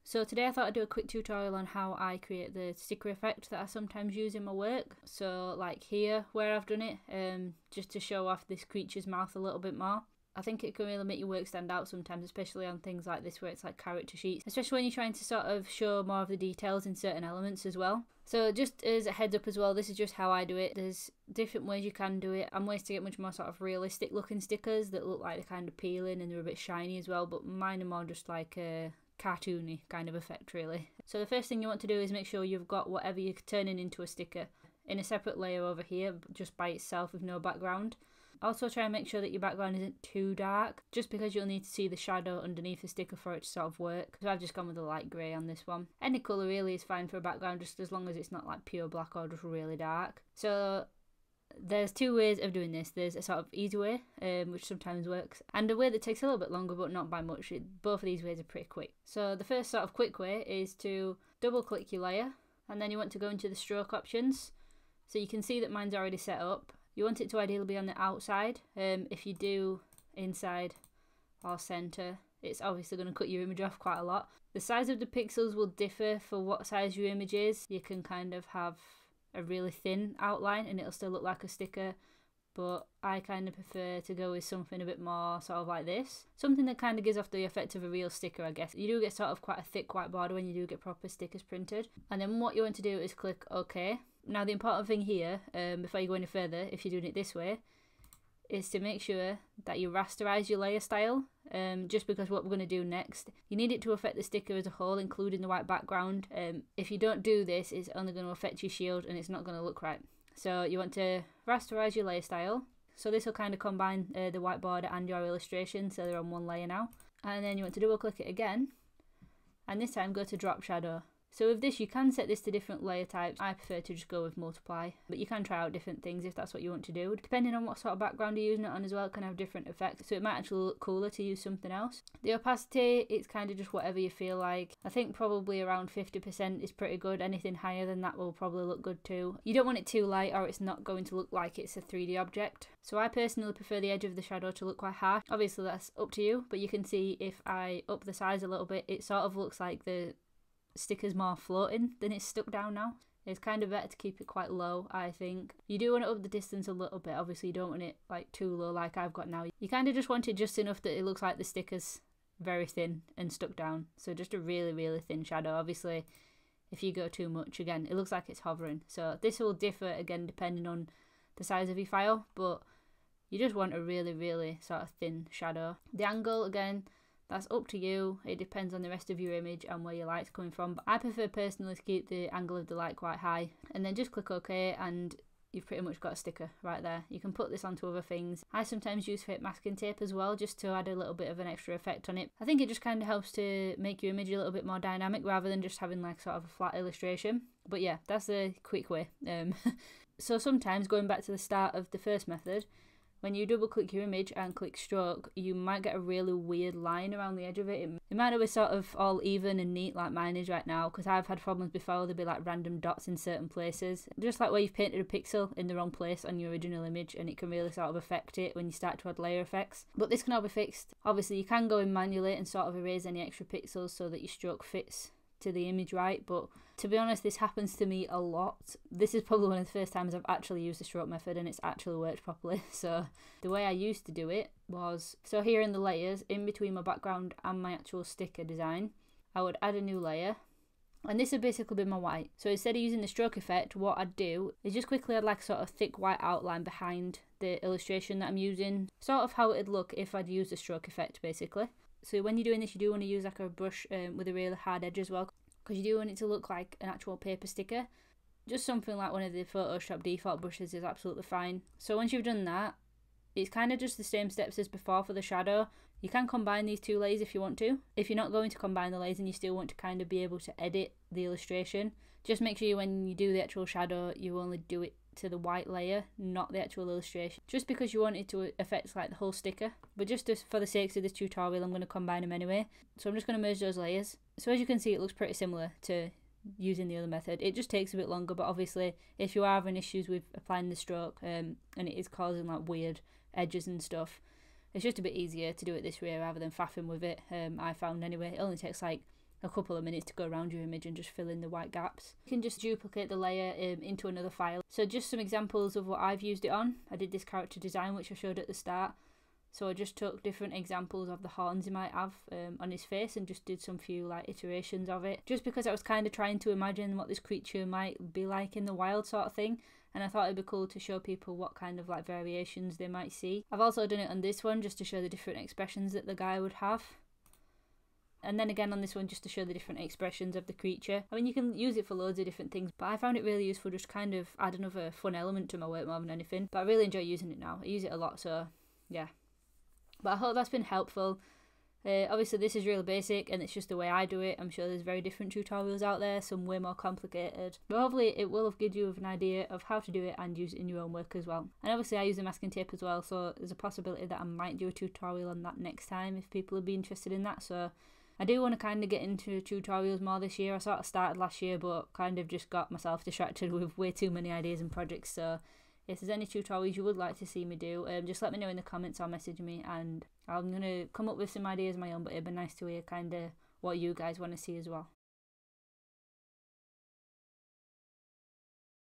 So today I thought I'd do a quick tutorial on how I create the sticker effect that I sometimes use in my work. So like here where I've done it, just to show off this creature's mouth a little bit more. I think it can really make your work stand out sometimes, especially on things like this where it's like character sheets, especially when you're trying to sort of show more of the details in certain elements as well. So just as a heads up as well, this is just how I do it. There's different ways you can do it. I'm ways to get much more sort of realistic looking stickers that look like they're kind of peeling and they're a bit shiny as well, but mine are more just like a cartoony kind of effect really. So the first thing you want to do is make sure you've got whatever you're turning into a sticker in a separate layer over here just by itself with no background. Also try and make sure that your background isn't too dark, just because you'll need to see the shadow underneath the sticker for it to sort of work. So I've just gone with a light grey on this one. Any colour really is fine for a background, just as long as it's not like pure black or just really dark. So there's two ways of doing this. There's a sort of easy way, which sometimes works, and a way that takes a little bit longer but not by much. Both of these ways are pretty quick. So the first sort of quick way is to double click your layer, and then you want to go into the stroke options. So you can see that mine's already set up. You want it to ideally be on the outside. If you do inside or centre, it's obviously going to cut your image off quite a lot. The size of the pixels will differ for what size your image is. You can kind of have a really thin outline and it'll still look like a sticker, but I kind of prefer to go with something a bit more sort of like this. Something that kind of gives off the effect of a real sticker, I guess. You do get sort of quite a thick white border when you do get proper stickers printed. And then what you want to do is click OK. Now the important thing here, before you go any further, if you're doing it this way, is to make sure that you rasterize your layer style, just because what we're going to do next, you need it to affect the sticker as a whole, including the white background. If you don't do this, it's only going to affect your shield and it's not going to look right. So you want to rasterize your layer style. So this will kind of combine the white border and your illustration, so they're on one layer now. And then you want to double click it again, and this time go to drop shadow. So with this, you can set this to different layer types. I prefer to just go with multiply, but you can try out different things if that's what you want to do. Depending on what sort of background you're using it on as well, it can have different effects. So it might actually look cooler to use something else. The opacity, it's kind of just whatever you feel like. I think probably around 50% is pretty good. Anything higher than that will probably look good too. You don't want it too light or it's not going to look like it's a 3D object. So I personally prefer the edge of the shadow to look quite harsh. Obviously that's up to you, but you can see if I up the size a little bit, it sort of looks like the sticker's more floating than it's stuck down now. It's kind of better to keep it quite low, I think. You do want to up the distance a little bit. Obviously you don't want it like too low like I've got now. You kind of just want it just enough that it looks like the sticker's very thin and stuck down. So just a really, really thin shadow. Obviously if you go too much, again, it looks like it's hovering. So this will differ again depending on the size of your file, but you just want a really, really sort of thin shadow. The angle, again, that's up to you. It depends on the rest of your image and where your light's coming from. But I prefer personally to keep the angle of the light quite high. And then just click OK and you've pretty much got a sticker right there. You can put this onto other things. I sometimes use fake masking tape as well, just to add a little bit of an extra effect on it. I think it just kind of helps to make your image a little bit more dynamic rather than just having like sort of a flat illustration. But yeah, that's a quick way. So sometimes, going back to the start of the first method, when you double click your image and click stroke, you might get a really weird line around the edge of it. It might not be sort of all even and neat like mine is right now, because I've had problems before. There'll be like random dots in certain places, just like where you've painted a pixel in the wrong place on your original image, and it can really sort of affect it when you start to add layer effects. But this can all be fixed. Obviously you can go in manually and sort of erase any extra pixels so that your stroke fits to the image right, but to be honest, this happens to me a lot. This is probably one of the first times I've actually used the stroke method and it's actually worked properly. So the way I used to do it was, so here in the layers, in between my background and my actual sticker design, I would add a new layer, and this would basically be my white. So instead of using the stroke effect, what I'd do is just quickly add like sort of thick white outline behind the illustration that I'm using, sort of how it'd look if I'd used the stroke effect basically. So when you're doing this, you do want to use like a brush with a really hard edge as well, because you do want it to look like an actual paper sticker. Just something like one of the Photoshop default brushes is absolutely fine. So once you've done that, it's kind of just the same steps as before for the shadow. You can combine these two layers if you want to. If you're not going to combine the layers and you still want to kind of be able to edit the illustration, just make sure when you do the actual shadow, you only do it to the white layer, not the actual illustration, just because you want it to affect like the whole sticker. But just for the sakes of this tutorial, I'm going to combine them anyway. So I'm just going to merge those layers. So as you can see, it looks pretty similar to using the other method. It just takes a bit longer, but obviously if you are having issues with applying the stroke and it is causing like weird edges and stuff, it's just a bit easier to do it this way rather than faffing with it. I found anyway. It only takes like a couple of minutes to go around your image and just fill in the white gaps. You can just duplicate the layer into another file. So just some examples of what I've used it on. I did this character design which I showed at the start. So I just took different examples of the horns he might have on his face and just did some few like iterations of it. Just because I was kind of trying to imagine what this creature might be like in the wild sort of thing. And I thought it'd be cool to show people what kind of like variations they might see. I've also done it on this one just to show the different expressions that the guy would have. And then again on this one just to show the different expressions of the creature. I mean, you can use it for loads of different things, but I found it really useful just kind of add another fun element to my work more than anything. But I really enjoy using it now. I use it a lot, so yeah. But I hope that's been helpful. Obviously this is real basic and it's just the way I do it. I'm sure there's very different tutorials out there, some way more complicated. But hopefully it will have given you an idea of how to do it and use it in your own work as well. And obviously I use the masking tape as well, so there's a possibility that I might do a tutorial on that next time if people would be interested in that. So I do want to kind of get into tutorials more this year. I sort of started last year but kind of just got myself distracted with way too many ideas and projects. So if there's any tutorials you would like to see me do, just let me know in the comments or message me, and I'm going to come up with some ideas of my own, but it'd be nice to hear kind of what you guys want to see as well.